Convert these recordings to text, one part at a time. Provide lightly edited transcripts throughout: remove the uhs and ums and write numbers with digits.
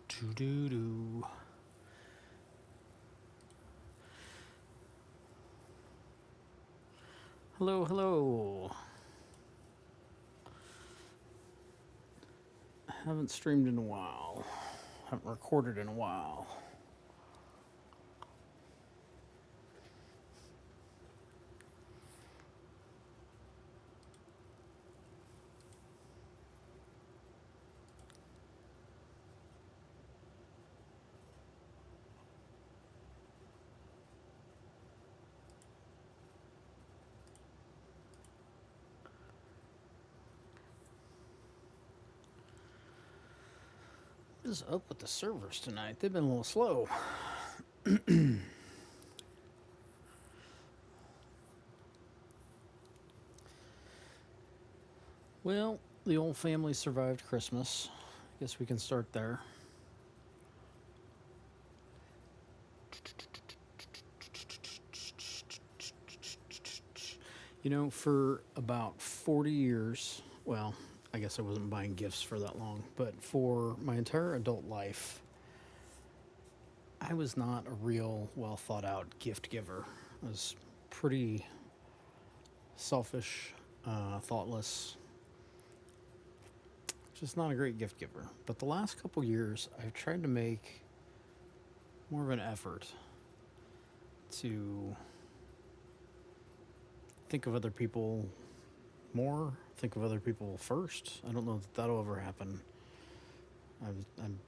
Doo-doo-doo. Hello, hello. Haven't streamed in a while. Haven't recorded in a while. What is up with the servers tonight? They've been a little slow. Well, the old family survived Christmas. I guess we can start there. You know, for about 40 years, well, I guess I wasn't buying gifts for that long, but for my entire adult life, I was not a real well thought out gift giver. I was pretty selfish, thoughtless, just not a great gift giver. But the last couple years, I've tried to make more of an effort to think of other people more, think of other people first. I don't know that that'll ever happen. I'm, I'm,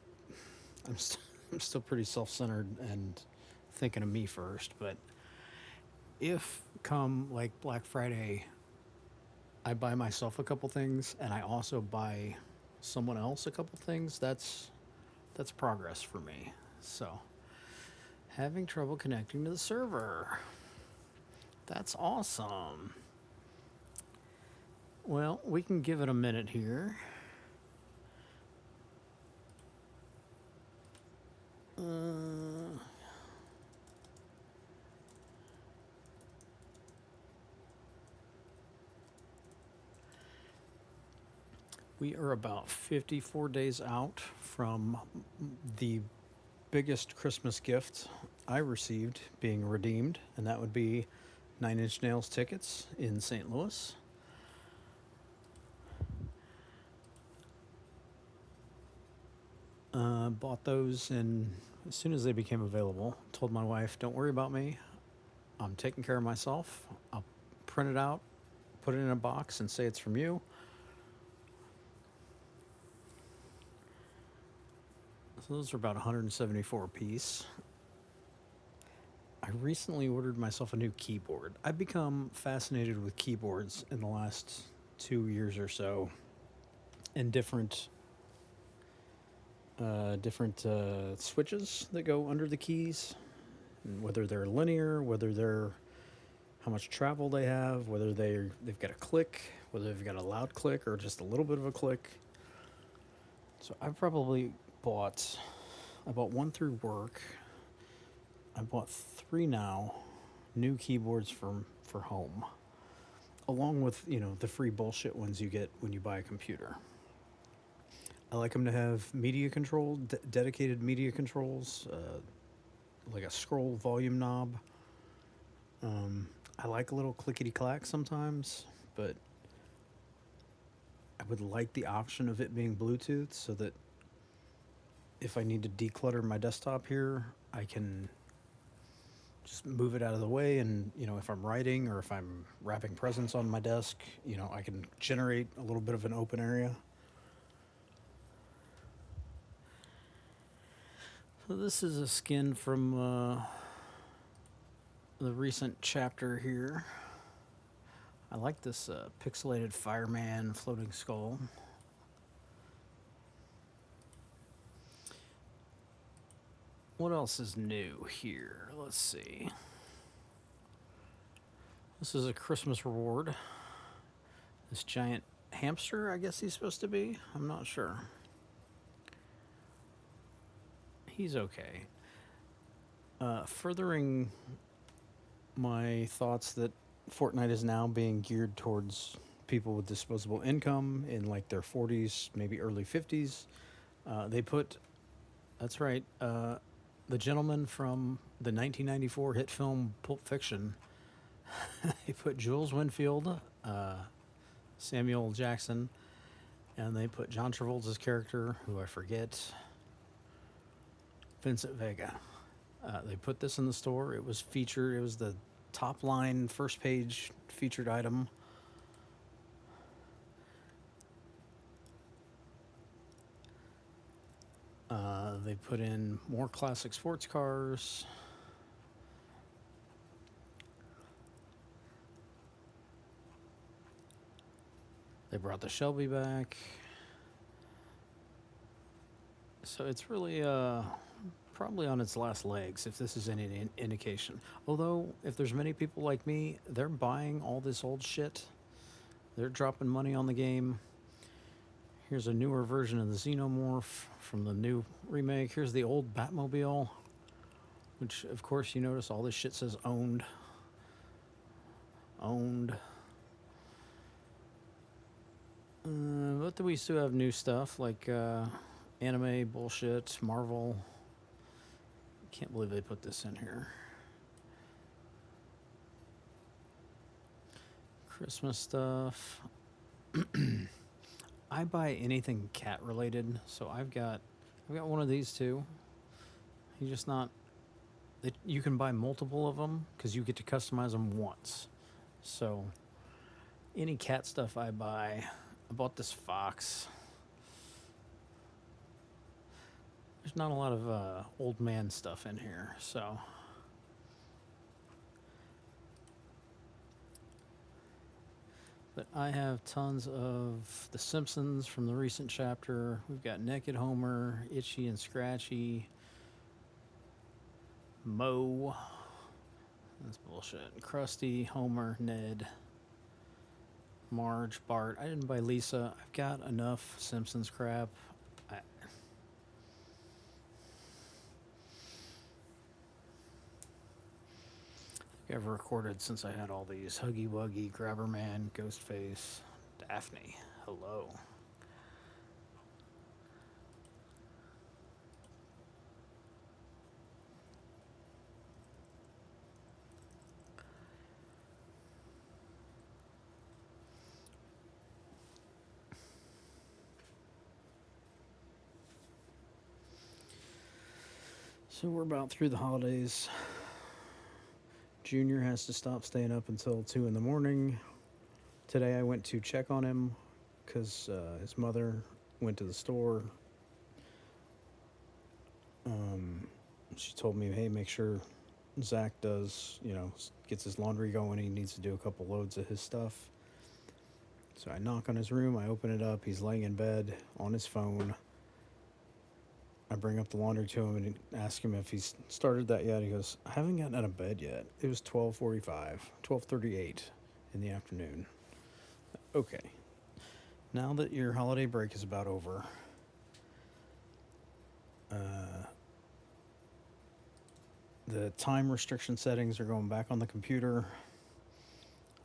I'm, st- I'm still pretty self centered and thinking of me first. But if come like Black Friday, I buy myself a couple things and I also buy someone else a couple things, that's progress for me. So, having trouble connecting to the server. That's awesome. Well, we can give it a minute here. Uh, we are about 54 days out from the biggest Christmas gift I received being redeemed, and that would be Nine Inch Nails tickets in St. Louis. Bought those and as soon as they became available. Told my wife, "Don't worry about me. I'm taking care of myself. I'll print it out, put it in a box, and say it's from you." So those are about 174 a piece. I recently ordered myself a new keyboard. I've become fascinated with keyboards in the last 2 years or so, and different switches that go under the keys, and whether they're linear, whether they're how much travel they have, whether they've got a click, whether they've got a loud click or just a little bit of a click. So I bought one through work. I bought three now, new keyboards for home, along with the free bullshit ones you get when you buy a computer. I like them to have media control, dedicated media controls, like a scroll volume knob. I like a little clickety clack sometimes, but I would like the option of it being Bluetooth so that if I need to declutter my desktop here, I can just move it out of the way. And, if I'm writing or if I'm wrapping presents on my desk, I can generate a little bit of an open area. So this is a skin from the recent chapter here. I like this pixelated fireman floating skull. What else is new here? Let's see. This is a Christmas reward. This giant hamster, I guess he's supposed to be. I'm not sure. He's okay. Furthering my thoughts that Fortnite is now being geared towards people with disposable income in like their 40s, maybe early 50s. They put, that's right, the gentleman from the 1994 hit film Pulp Fiction. They put Jules Winfield, Samuel Jackson, and they put John Travolta's character, who I forget, Vincent Vega. They put this in the store. It was featured. It was the top line, first page featured item. They put in more classic sports cars. They brought the Shelby back. So it's really probably on its last legs, if this is any indication. Although, if there's many people like me, they're buying all this old shit. They're dropping money on the game. Here's a newer version of the Xenomorph from the new remake. Here's the old Batmobile, which, of course, you notice all this shit says owned. Owned. But we still have new stuff like anime bullshit, Marvel. Can't believe they put this in here. Christmas stuff. I buy anything cat related, so I've got one of these too. He's just not. You can buy multiple of them because you get to customize them once. So any cat stuff I buy. I bought this fox. There's not a lot of old man stuff in here, so. But I have tons of The Simpsons from the recent chapter. We've got Naked Homer, Itchy and Scratchy, Moe. That's bullshit. Krusty, Homer, Ned, Marge, Bart. I didn't buy Lisa. I've got enough Simpsons crap. I've recorded since I had all these. Huggy Wuggy, Grabberman, Ghostface, Daphne. Hello. So we're about through the holidays. Junior has to stop staying up until 2 in the morning. Today I went to check on him because his mother went to the store. She told me, hey, make sure Zach does, gets his laundry going. He needs to do a couple loads of his stuff. So I knock on his room. I open it up. He's laying in bed on his phone. I bring up the laundry to him and ask him if he's started that yet. He goes, I haven't gotten out of bed yet. It was 12:38 in the afternoon. Okay. Now that your holiday break is about over, the time restriction settings are going back on the computer.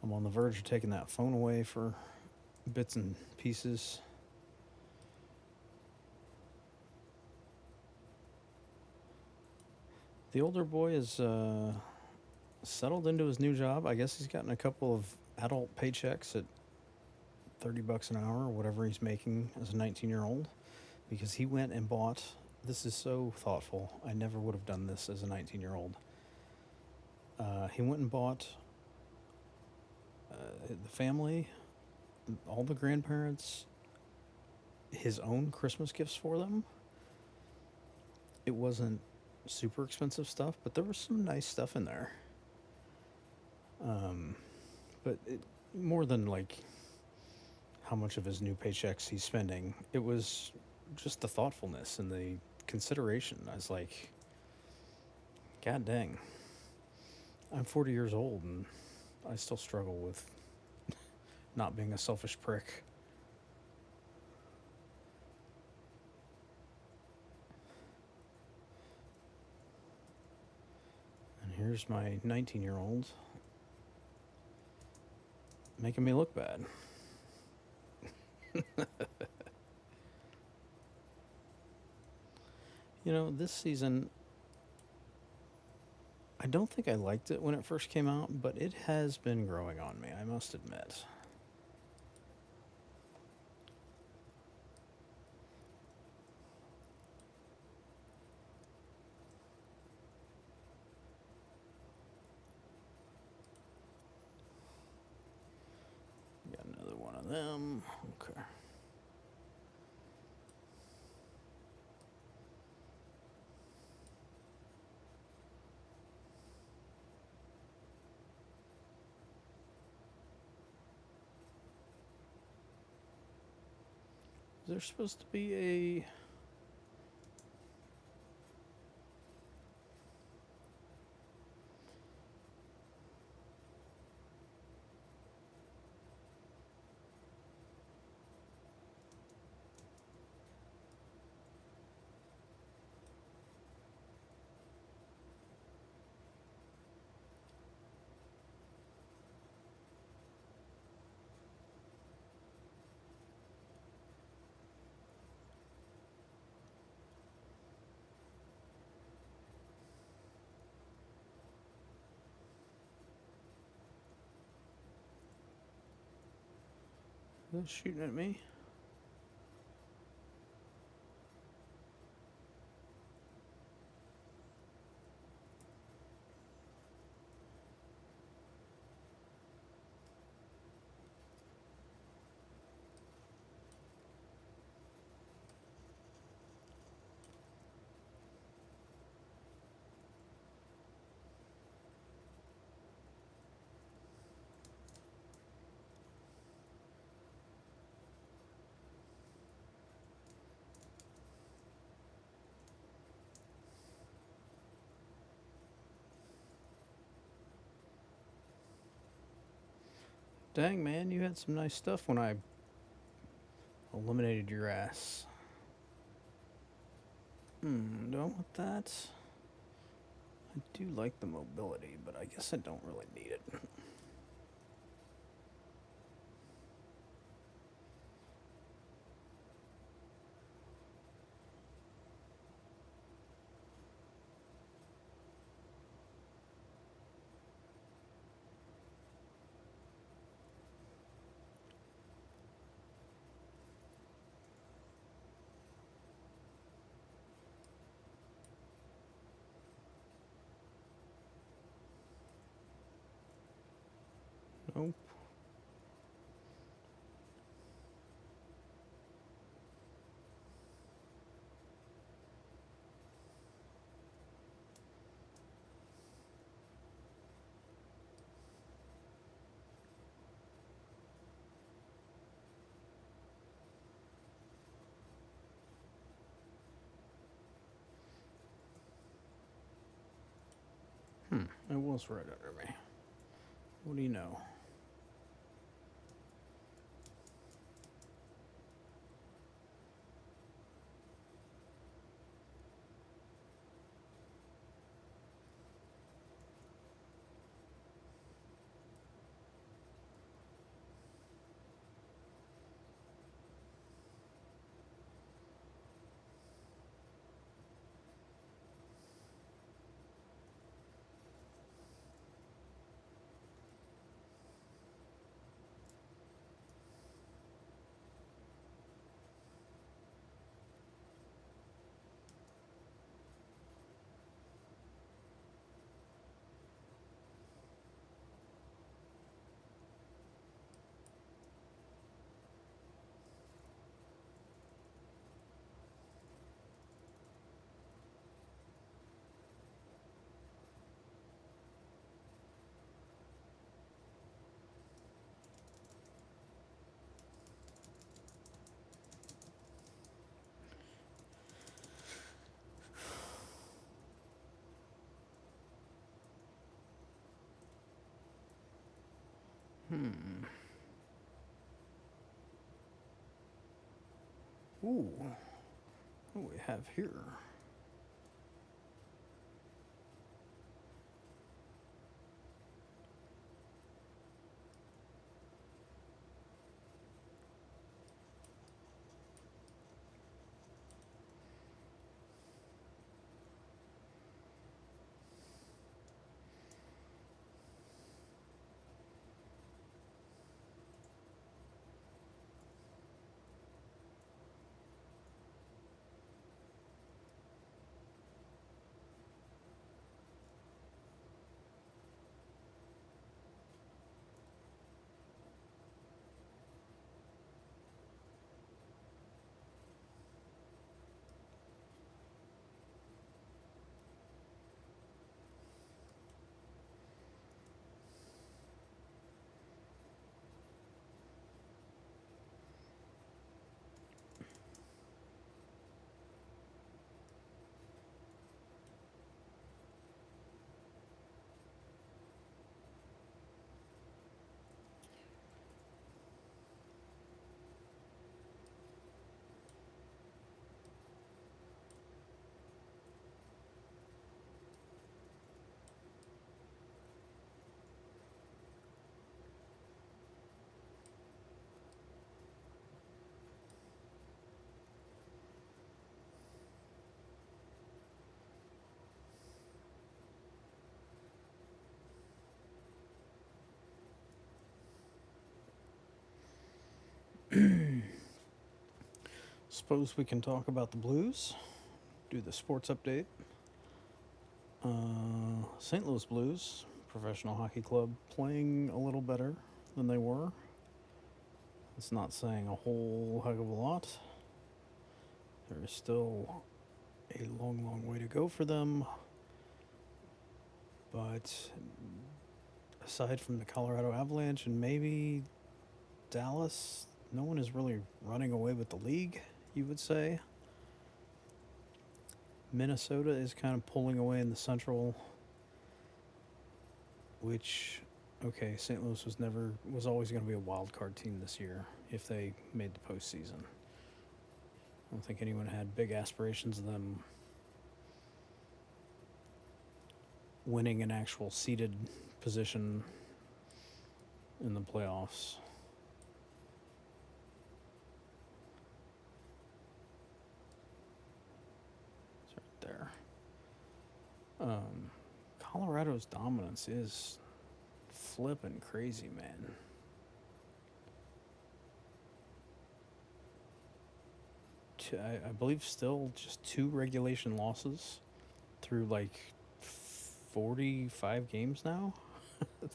I'm on the verge of taking that phone away for bits and pieces. The older boy is settled into his new job. I guess he's gotten a couple of adult paychecks at $30 an hour or whatever he's making as a 19-year-old, because he went and bought. This is so thoughtful. I never would have done this as a 19-year-old. He went and bought the family, all the grandparents, his own Christmas gifts for them. It wasn't super expensive stuff, but there was some nice stuff in there. But more than like how much of his new paychecks he's spending, it was just the thoughtfulness and the consideration. I was like, God dang, I'm 40 years old and I still struggle with not being a selfish prick. And here's my 19-year-old making me look bad. This season, I don't think I liked it when it first came out, but it has been growing on me, I must admit. Got another one of them. Okay. Is there supposed to be a... Is that shooting at me? Dang, man, you had some nice stuff when I eliminated your ass. No, with that, I do like the mobility, but I guess I don't really need it. Nope. It was right under me. What do you know? Ooh, what do we have here? Suppose we can talk about the Blues, do the sports update. St. Louis Blues, professional hockey club, playing a little better than they were. It's not saying a whole heck of a lot. There is still a long, long way to go for them. But aside from the Colorado Avalanche and maybe Dallas, no one is really running away with the league, you would say. Minnesota is kind of pulling away in the Central, which, okay, St. Louis was always going to be a wild card team this year if they made the postseason. I don't think anyone had big aspirations of them winning an actual seeded position in the playoffs. It's right there. Colorado's dominance is flipping crazy, man. I believe still just 2 regulation losses through like 45 games now. What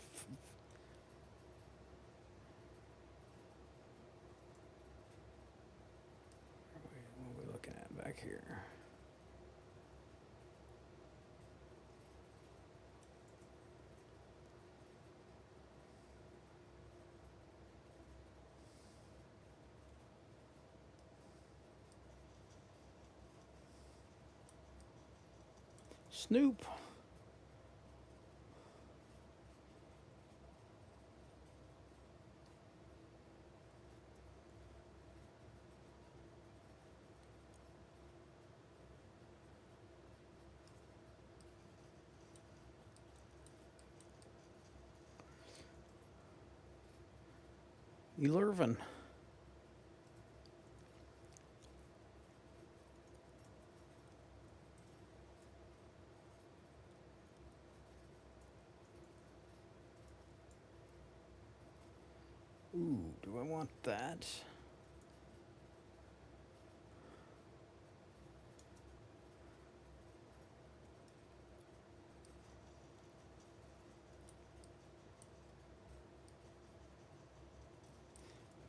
are we looking at back here? Snoop. Elervin. Ooh, do I want that?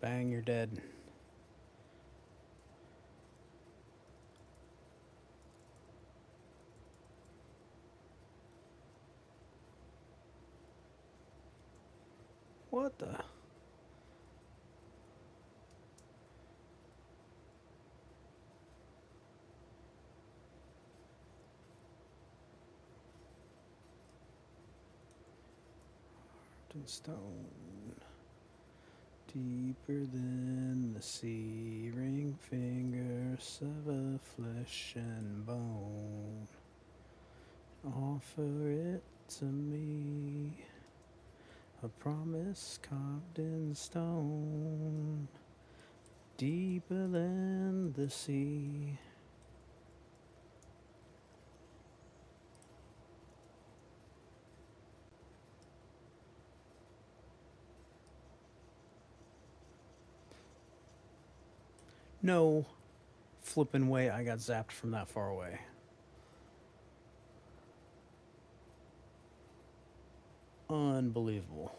Bang, you're dead. What the? Stone. Deeper than the sea, ring fingers of a flesh and bone. Offer it to me, a promise carved in stone. Deeper than the sea. No flippin' way I got zapped from that far away. Unbelievable.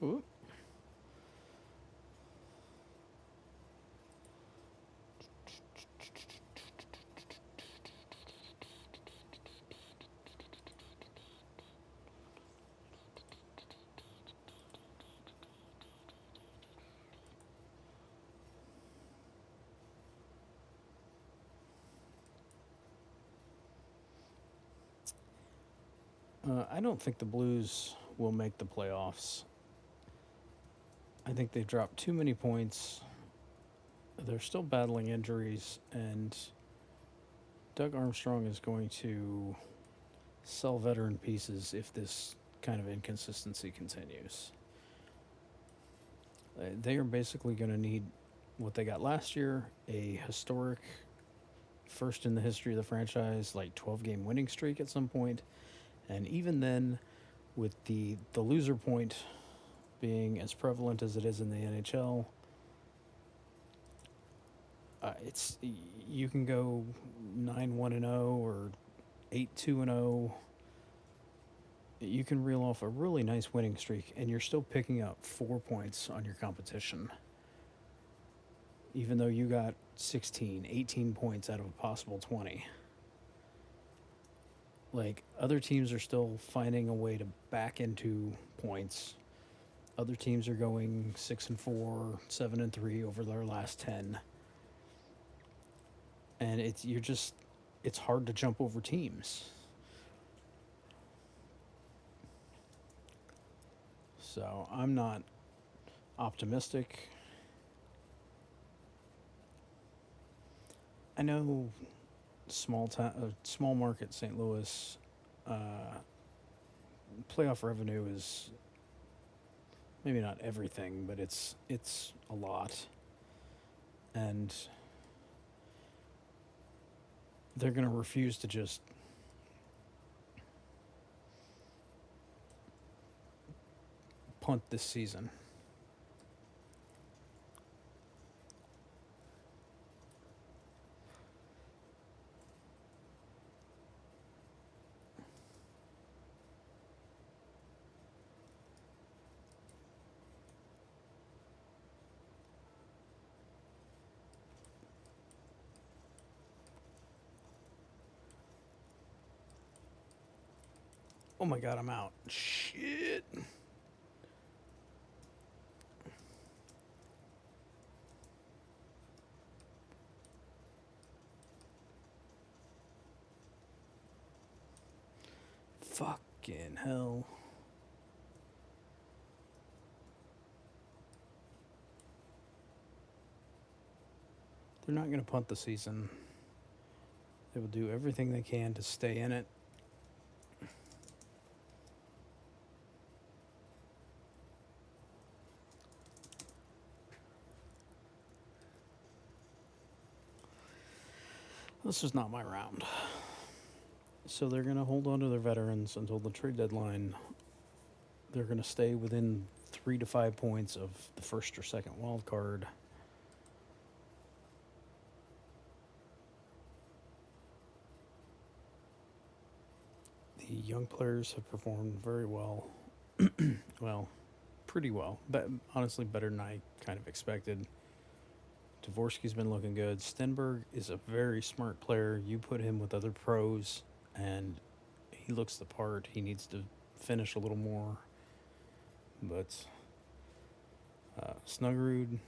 Ooh. I don't think the Blues will make the playoffs. I think they've dropped too many points. They're still battling injuries, and Doug Armstrong is going to sell veteran pieces if this kind of inconsistency continues. They are basically going to need what they got last year, a historic first in the history of the franchise, like 12-game winning streak at some point. And even then, with the loser point being as prevalent as it is in the NHL, it's you can go 9-1-0 or 8-2-0. You can reel off a really nice winning streak, and you're still picking up 4 points on your competition, even though you got 16, 18 points out of a possible 20. Like, other teams are still finding a way to back into points. Other teams are going 6-4, 7-3 over their last 10. And it's hard to jump over teams. So I'm not optimistic. I know small market St. Louis playoff revenue is maybe not everything, but it's a lot, and they're going to refuse to just punt this season. Oh my god, I'm out. Shit. Fucking hell. They're not going to punt the season. They will do everything they can to stay in it. This is not my round. So they're going to hold on to their veterans until the trade deadline. They're going to stay within 3 to 5 points of the first or second wild card. The young players have performed very well. Well, pretty well. But honestly, better than I kind of expected. Dvorsky's been looking good. Stenberg is a very smart player. You put him with other pros, and he looks the part. He needs to finish a little more. But Snuggerud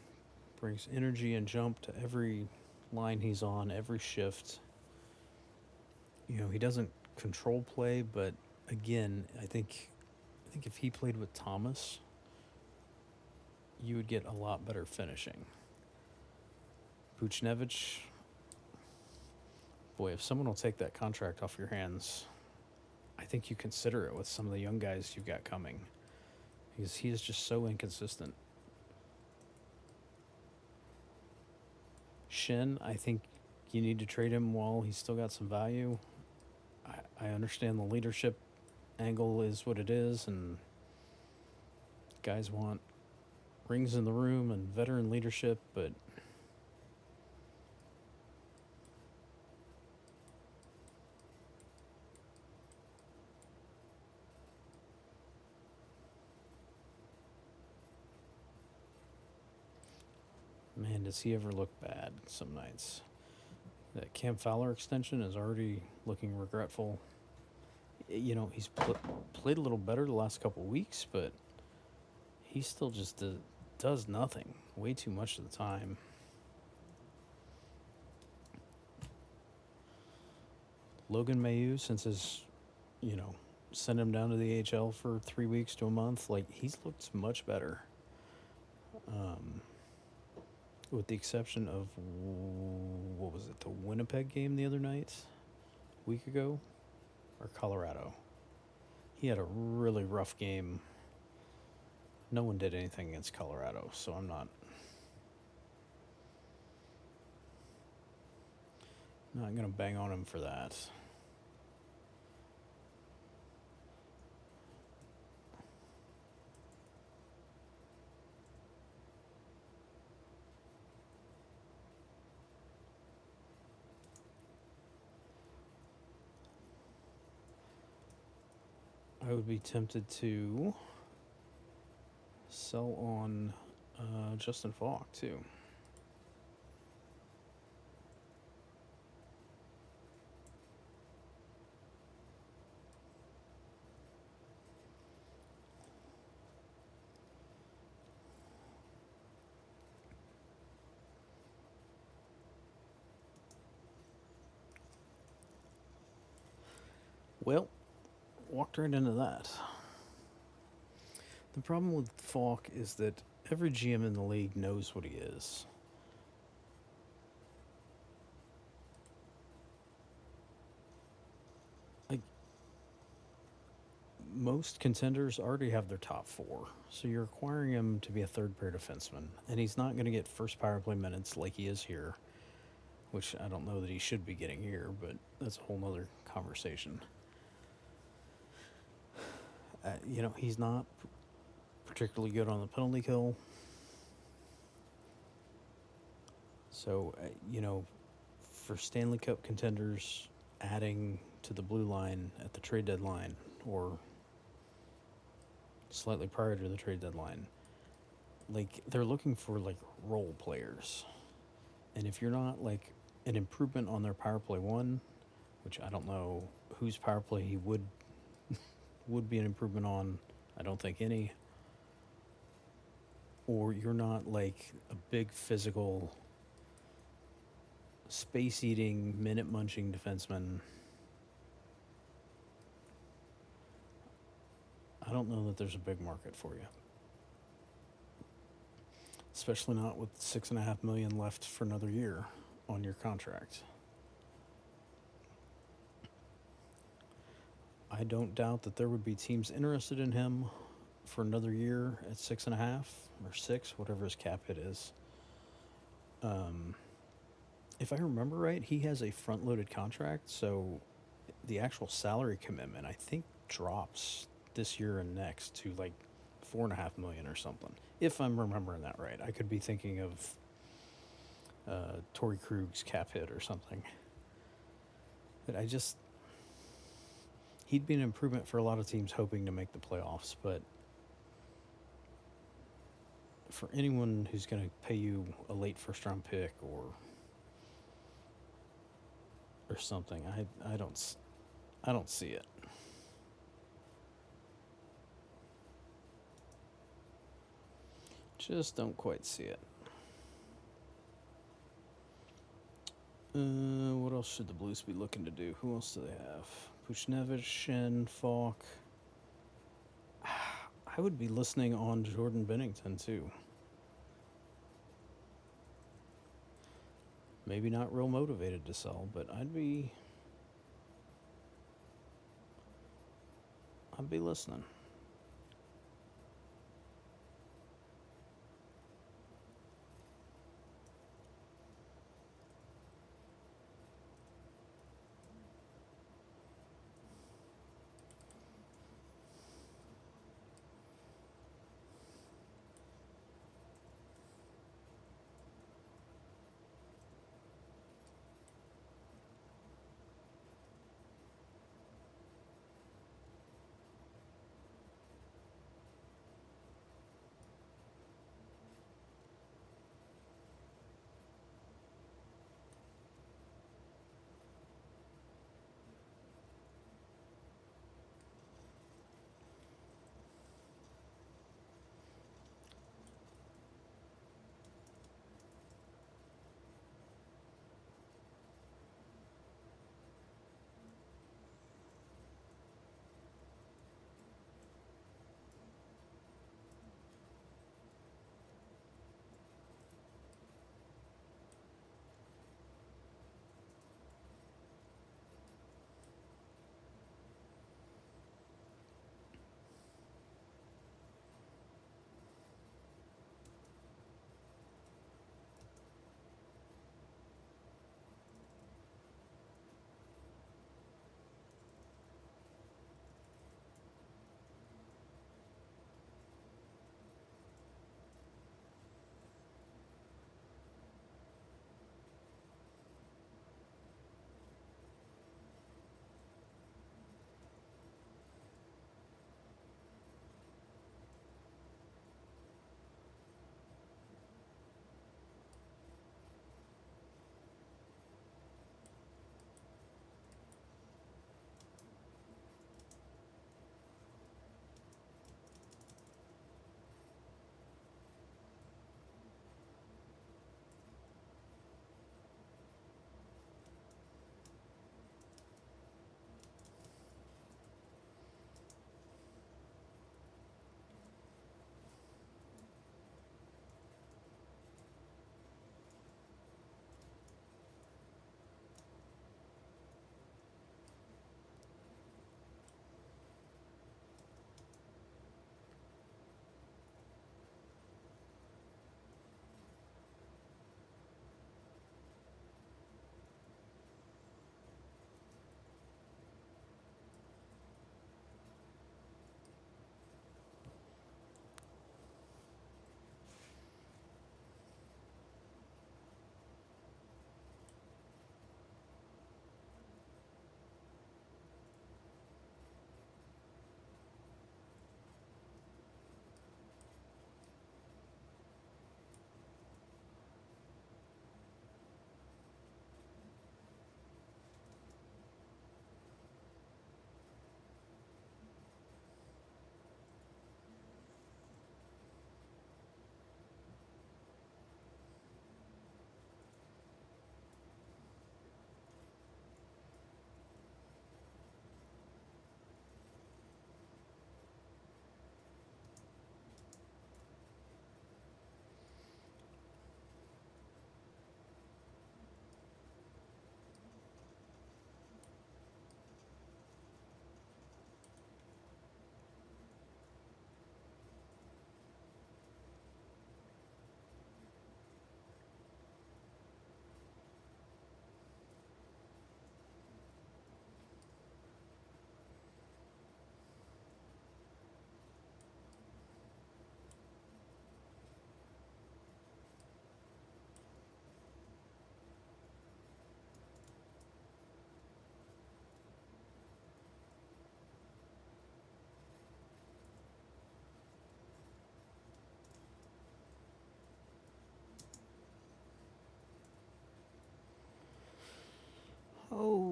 brings energy and jump to every line he's on, every shift. You know, he doesn't control play, but again, I think if he played with Thomas, you would get a lot better finishing. Buchnevich, boy, if someone will take that contract off your hands, I think you consider it with some of the young guys you've got coming, because he is just so inconsistent. Shin, I think you need to trade him while he's still got some value. I understand the leadership angle is what it is, and guys want rings in the room and veteran leadership, but man, does he ever look bad some nights. That Cam Fowler extension is already looking regretful. You know, he's played a little better the last couple of weeks, but he still just does nothing way too much of the time. Logan Mailloux, since his, send him down to the AHL for 3 weeks to a month. Like, he's looked much better. Um, with the exception of, what was it, the Winnipeg game the other night, a week ago, or Colorado. He had a really rough game. No one did anything against Colorado, so I'm not gonna bang on him for that. I would be tempted to sell on Justin Falk too. Well, walked right into that. The problem with Falk is that every GM in the league knows what he is. Like, most contenders already have their top four, so you're acquiring him to be a third pair defenseman, and he's not going to get first power play minutes like he is here, which I don't know that he should be getting here, but that's a whole nother conversation. He's not particularly good on the penalty kill. So, for Stanley Cup contenders, adding to the blue line at the trade deadline or slightly prior to the trade deadline, like, they're looking for, like, role players. And if you're not, like, an improvement on their power play one, which I don't know whose power play he would be an improvement on, I don't think any, or you're not, like, a big physical, space-eating, minute-munching defenseman, I don't know that there's a big market for you. Especially not with $6.5 million left for another year on your contract. I don't doubt that there would be teams interested in him for another year at 6.5 or 6, whatever his cap hit is. If I remember right, he has a front-loaded contract, so the actual salary commitment, I think, drops this year and next to like $4.5 million or something. If I'm remembering that right, I could be thinking of Torrey Krug's cap hit or something. But he'd be an improvement for a lot of teams hoping to make the playoffs. But for anyone who's going to pay you a late first-round pick or something, I don't see it. Just don't quite see it. What else should the Blues be looking to do? Who else do they have? Buchnevich and Falk. I would be listening on Jordan Bennington too. Maybe not real motivated to sell, but I'd be listening.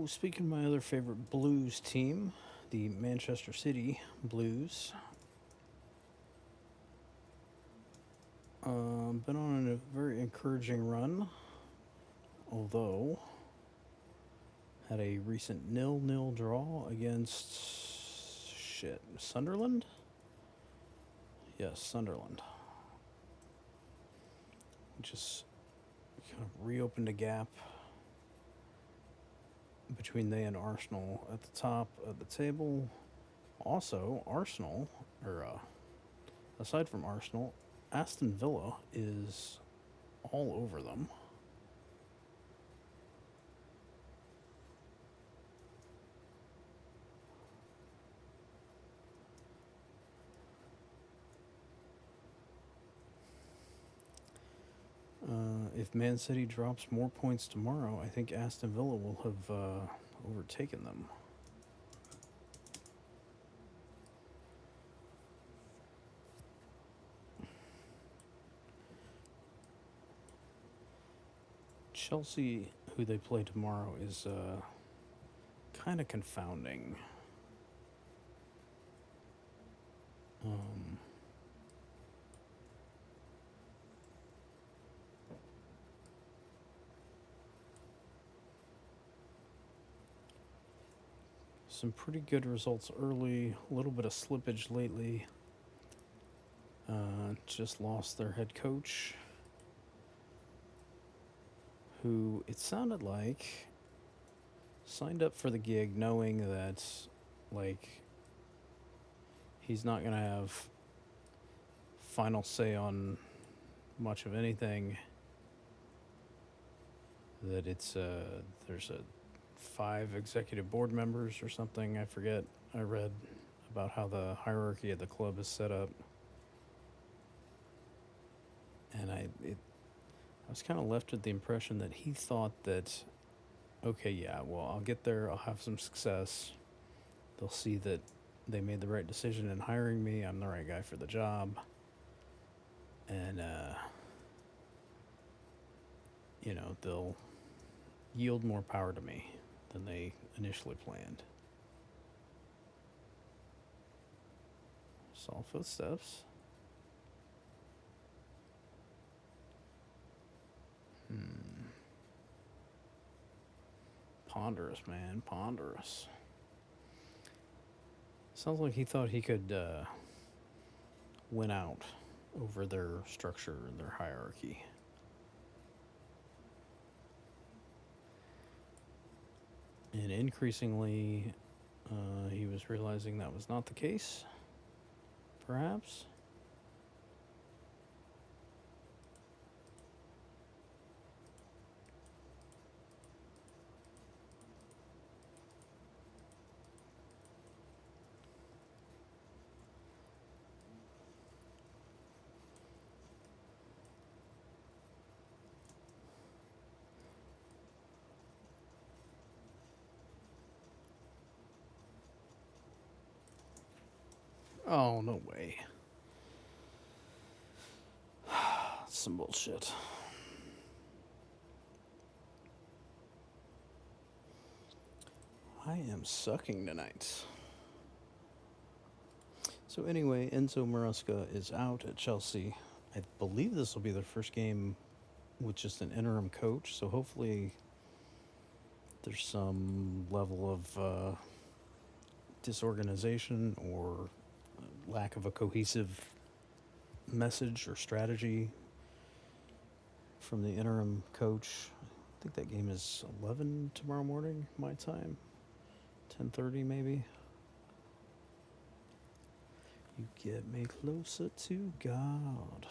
So, speaking of my other favorite Blues team, the Manchester City Blues, been on a very encouraging run, although had a recent 0-0 draw against Sunderland. Yes, Sunderland. Just kind of reopened a gap between they and Arsenal at the top of the table. Also, Arsenal, or aside from Arsenal, Aston Villa is all over them. If Man City drops more points tomorrow, I think Aston Villa will have overtaken them. Chelsea, who they play tomorrow, is kind of confounding. Some pretty good results early, a little bit of slippage lately. Just lost their head coach, who it sounded like signed up for the gig knowing that, like, he's not going to have final say on much of anything. That it's, there's 5 executive board members or something, I forget. I read about how the hierarchy of the club is set up. And I was kind of left with the impression that he thought that, okay, yeah, well, I'll get there, I'll have some success. They'll see that they made the right decision in hiring me, I'm the right guy for the job. And, they'll yield more power to me than they initially planned. Saw footsteps. Ponderous, man. Ponderous. Sounds like he thought he could win out over their structure and their hierarchy. And increasingly, he was realizing that was not the case, perhaps. Oh, no way. That's some bullshit. I am sucking tonight. So anyway, Enzo Maresca is out at Chelsea. I believe this will be their first game with just an interim coach, so hopefully there's some level of disorganization or lack of a cohesive message or strategy from the interim coach. I think that game is 11 tomorrow morning, my time. 10:30 maybe. You get me closer to God.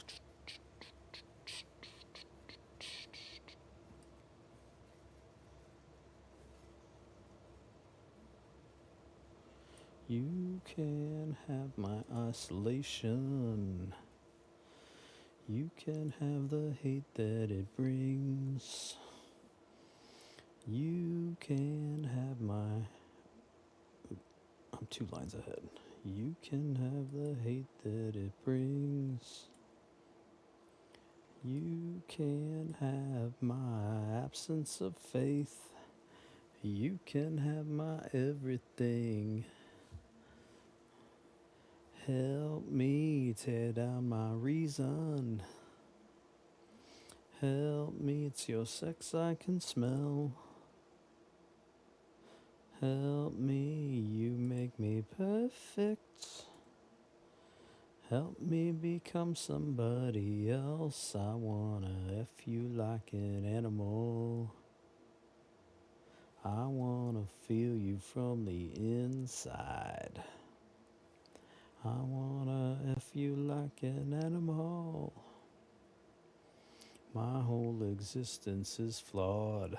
You can have my isolation. You can have the hate that it brings. You can have my... I'm 2 lines ahead. You can have the hate that it brings. You can have my absence of faith. You can have my everything. Help me tear down my reason. Help me, it's your sex I can smell. Help me, you make me perfect. Help me become somebody else. I wanna F you like an animal. I wanna feel you from the inside. I wanna F you like an animal. My whole existence is flawed.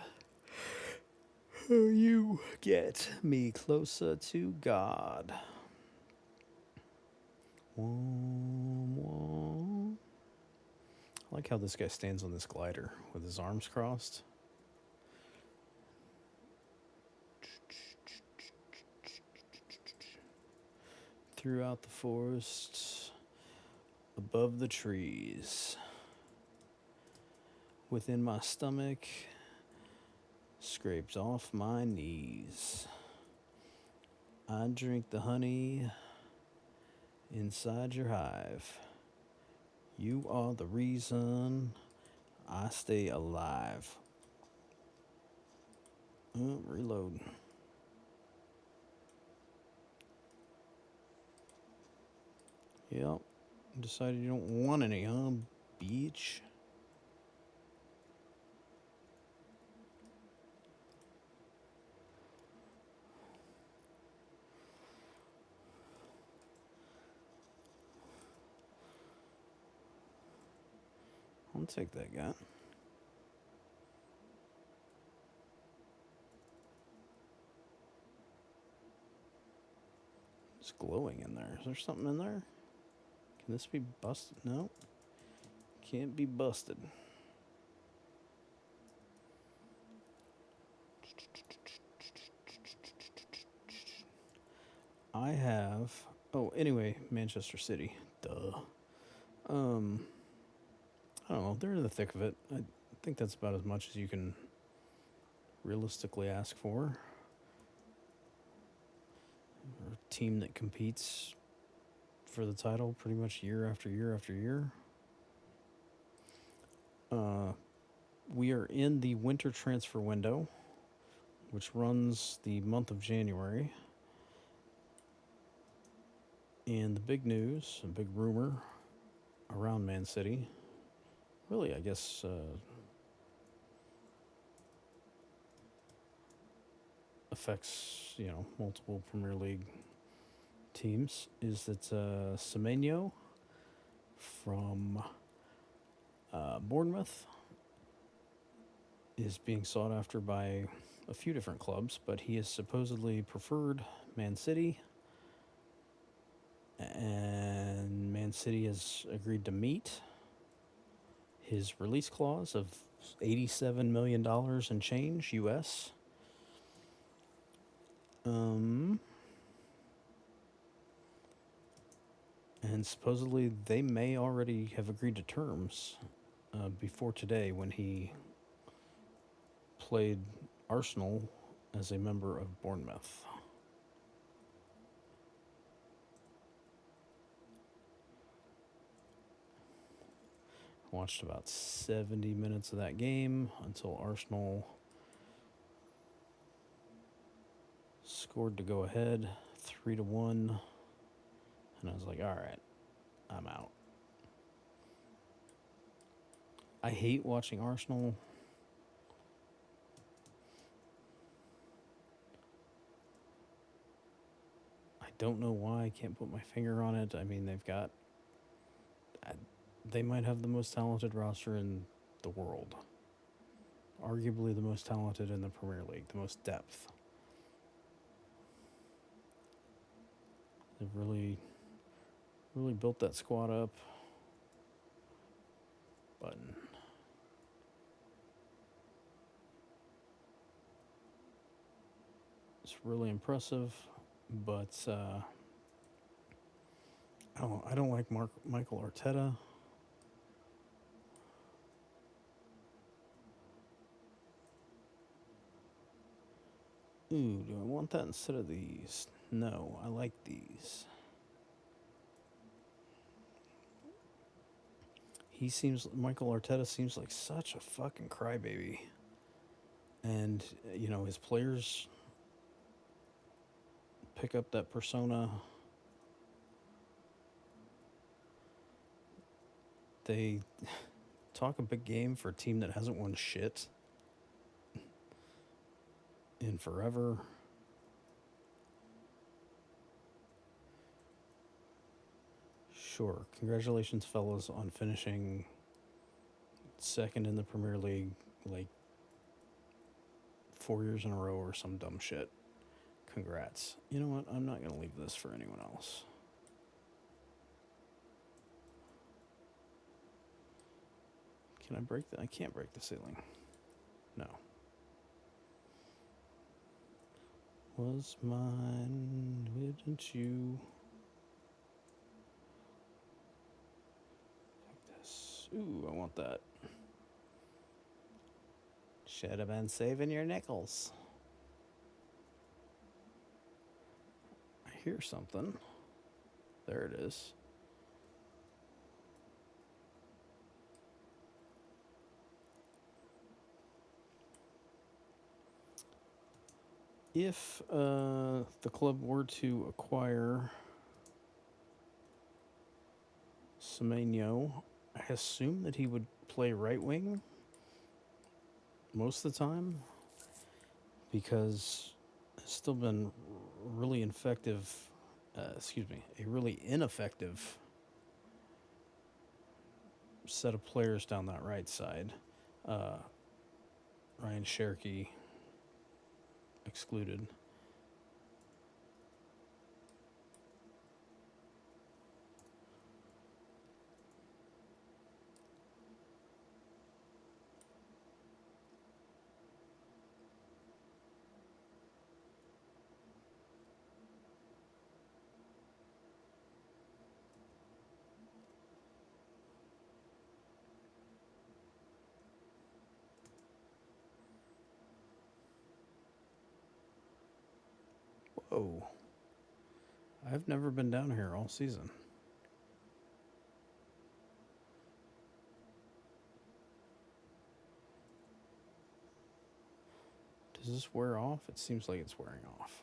You get me closer to God. Wom, wom. I like how this guy stands on this glider with his arms crossed. Throughout the forest, above the trees, within my stomach, scrapes off my knees. I drink the honey inside your hive. You are the reason I stay alive. Reload. Yep. Decided you don't want any, huh, beach? I'll take that guy. It's glowing in there. Is there something in there? Can this be busted? No. Can't be busted. I have... Oh, anyway, Manchester City. Duh. I don't know. They're in the thick of it. I think that's about as much as you can realistically ask for. A team that competes for the title pretty much year after year after year. We are in the winter transfer window, which runs the month of January. And the big news, a big rumor around Man City, really, I guess, affects, multiple Premier League teams, is that Semenyo from Bournemouth is being sought after by a few different clubs, but he is supposedly preferred Man City, and Man City has agreed to meet his release clause of $87 million and change US. And supposedly they may already have agreed to terms before today when he played Arsenal as a member of Bournemouth. Watched about 70 minutes of that game until Arsenal scored to go ahead 3-1. And I was like, all right, I'm out. I hate watching Arsenal. I don't know why. I can't put my finger on it. I mean, they might have the most talented roster in the world. Arguably the most talented in the Premier League, the most depth. They've really built that squad up. Button. It's really impressive, but I don't like Michael Arteta. Ooh, do I want that instead of these? No, I like these. Michael Arteta seems like such a fucking crybaby. And, his players pick up that persona. They talk a big game for a team that hasn't won shit in forever. Sure. Congratulations, fellas, on finishing second in the Premier League, like 4 years in a row or some dumb shit. Congrats. You know what? I'm not going to leave this for anyone else. Can I break I can't break the ceiling. No. Was mine, wouldn't you? Like this. Ooh, I want that. Should have been saving your nickels. I hear something. There it is. If the club were to acquire Semenyo, I assume that he would play right wing most of the time because it's still been really effective. A really ineffective set of players down that right side. Ryan Cherky excluded. Whoa. I've never been down here all season. Does this wear off? It seems like it's wearing off.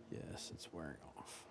Yes, it's wearing off.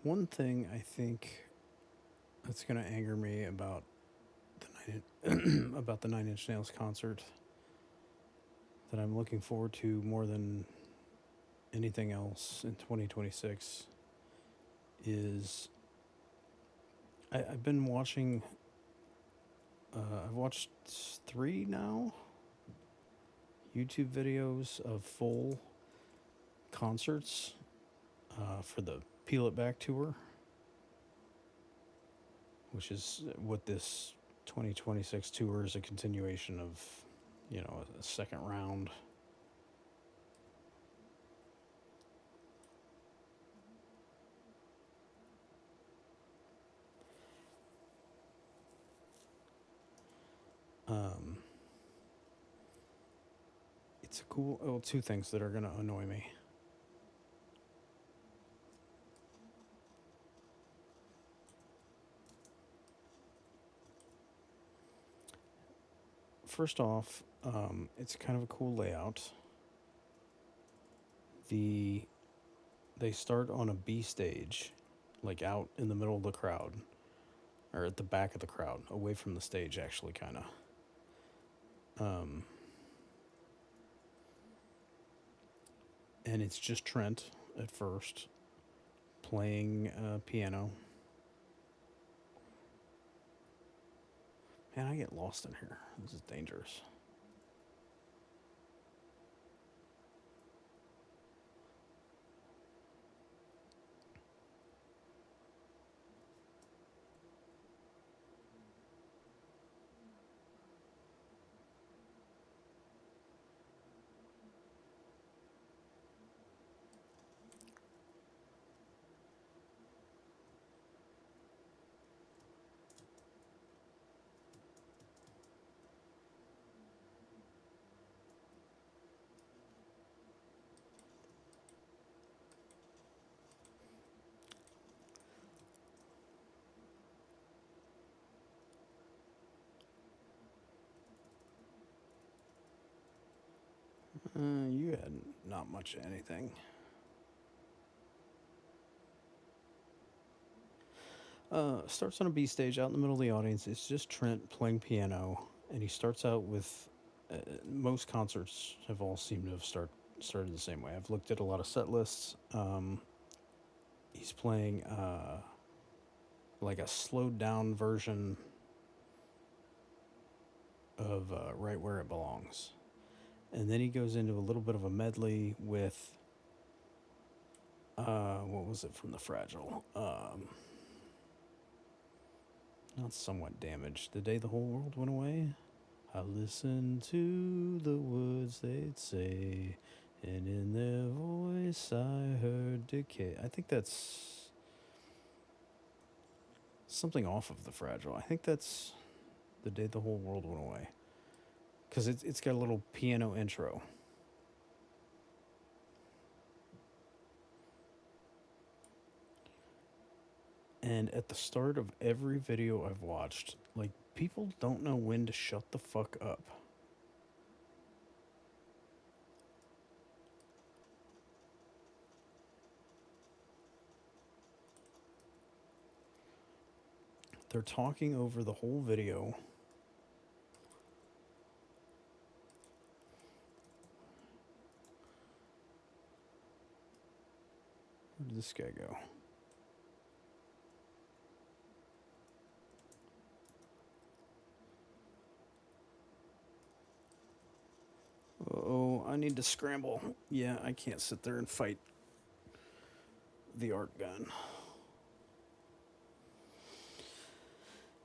One thing I think that's going to anger me about about the Nine Inch Nails concert that I'm looking forward to more than anything else in 2026 is I've been watching. I've watched 3 now YouTube videos of full concerts for the Peel It Back tour, which is what this 2026 tour is, a continuation of, a second round. Um, it's a cool. Well, two things that are gonna annoy me. First off, it's kind of a cool layout. The They start on a B stage, like out in the middle of the crowd, or at the back of the crowd, away from the stage, actually, kind of. Um, and it's just Trent at first playing piano. Man, I get lost in here. This is dangerous. You had not much of anything. Starts on a B stage out in the middle of the audience. It's just Trent playing piano, and he starts out with. Most concerts have all seemed to have started the same way. I've looked at a lot of set lists. He's playing like a slowed down version of Right Where It Belongs. And then he goes into a little bit of a medley with what was it from the Fragile? Not Somewhat Damaged. The Day the Whole World Went Away. I listened to the words they'd say, and in their voice I heard decay. I think that's something off of the Fragile. I think that's The Day the Whole World Went Away. Because it's got a little piano intro. And at the start of every video I've watched, like, people don't know when to shut the fuck up. They're talking over the whole video. Where did this guy go? Oh, I need to scramble. Yeah, I can't sit there and fight the art gun.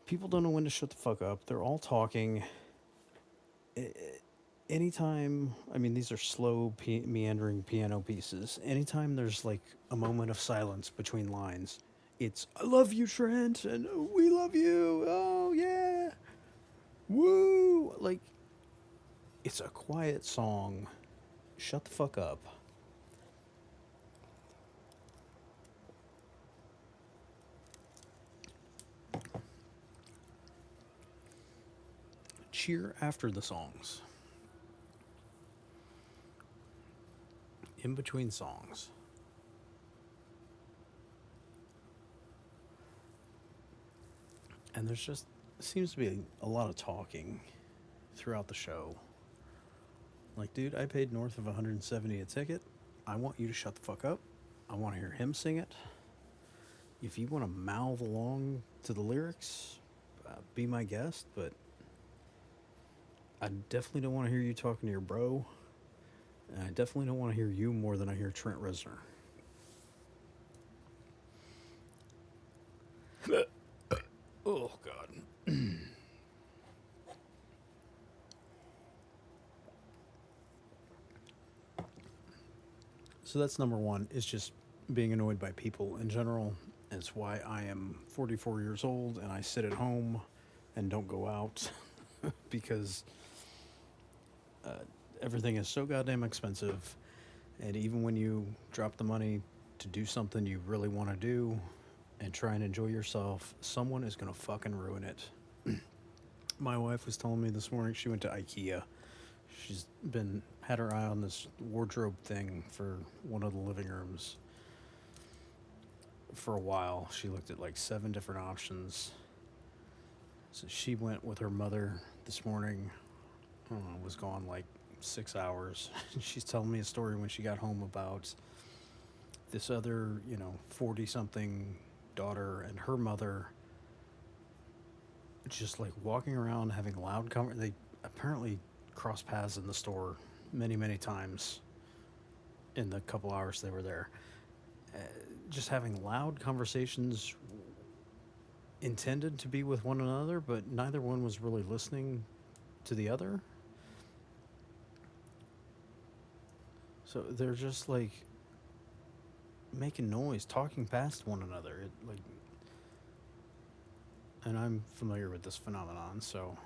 People don't know when to shut the fuck up. They're all talking. Anytime, I mean, these are slow, meandering piano pieces. Anytime there's like a moment of silence between lines, it's "I love you, Trent," and "We love you." Oh yeah, woo! Like, it's a quiet song. Shut the fuck up. Cheer after the songs. In between songs. And there's just seems to be a lot of talking throughout the show. Like, dude, I paid north of 170 a ticket. I want you to shut the fuck up. I want to hear him sing it. If you want to mouth along to the lyrics, be my guest, but I definitely don't want to hear you talking to your bro. And I definitely don't want to hear you more than I hear Trent Reznor. Oh, God. So that's number one, is just being annoyed by people in general. It's why I am 44 years old and I sit at home and don't go out. because uh, everything is so goddamn expensive. And even when you drop the money to do something you really want to do and try and enjoy yourself, someone is going to fucking ruin it. My wife was telling me this morning she went to IKEA. She's been had her eye on this wardrobe thing for one of the living rooms for a while. She looked at like 7 different options. So she went with her mother this morning. Was gone like 6 hours. She's telling me a story when she got home about this other, 40 something daughter and her mother just like walking around having loud they apparently crossed paths in the store many, many times in the couple hours they were there. Just having loud conversations intended to be with one another, but neither one was really listening to the other. So they're just like making noise, talking past one another. And I'm familiar with this phenomenon, so.